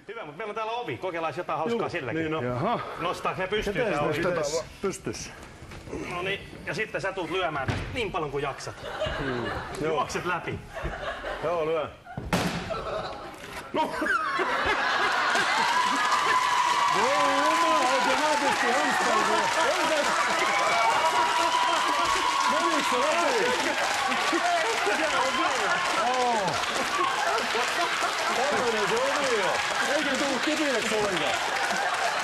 Hyvä, mutta meillä on täällä ovi. Kokeillaan jotain hauskaa silläkin. Niin, no. Jaha. Nostaa se pystyyn tää ovi. Pystys. No niin, ja sitten sä tulet lyömään tästä niin paljon kuin jaksat. Juokset läpi. Joo, lyö. No! Voi jumala, oikein näytösti hamstalla. Menikö se läpi? Tällainen se oli jo. Eikä tullut kipineksi ollenkaan.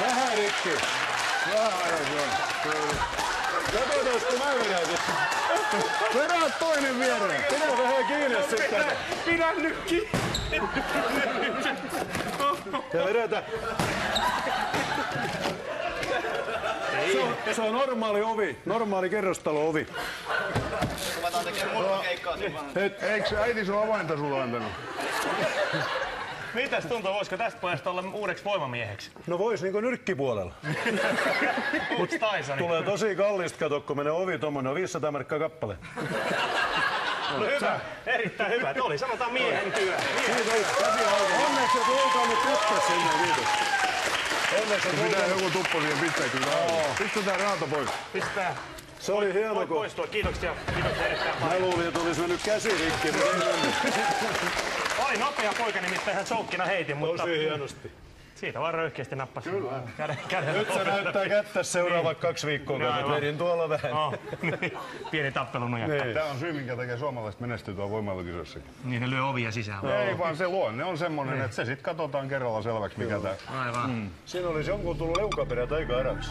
Vähän rikki. Katsotaanko mä vedän tässä? Vedä toinen viereen. Pidä vähän kiinni sitten. Pidä nyt kiinni! Ja vedetään. Se on normaali ovi. Normaali kerrostalo-ovi. Ruvetaan tekemään muuta keikkaa siinä vaan. Eikö äiti sun avainta sulla antanut? Mitäs tuntuu, voisiko tästä pojasta olla uudeksi voimamieheksi? No vois niinku nyrkkipuolella. Uudeksi Tysonin. Tulee tosi kallista, kato, kun menee ovi tommonen. On 500 markkaa kappale. No hyvä, erittäin hyvä. Oli sanotaan miehen työ. Onneksi et loukannut kättä sinne, kiitos. Onneksi et Pitää loukannut. joku tuppo siihen pistää kyllä. Pistetään raato pois. Pistää. Se oli hieno, Voi kun poistua. Kiitoksia. Kiitoksia erittäin paljon. mä luulin, että olisi mennyt käsi rikki, mutta ei mennyt. Oli nopea poika, nimittäin ihan choukkina heitin, mutta Tosi hienosti. siitä vaan röyhkeästi nappasi. Käden Nyt se näyttää kättä seuraavat 2 viikkoa, kun Aivan. vedin tuolla vähän. Oh, niin. Pieni tappelun ja Tää on syy, minkä takia suomalaiset menestyy tuolla voimailukisoissakin. niin ne lyö ovia sisään. Ei vaan se luonne on semmonen, että se sit katsotaan kerralla selväksi mikä tää. Aivan. Siinä olisi jonkun tullut leukaperä taika-araksi.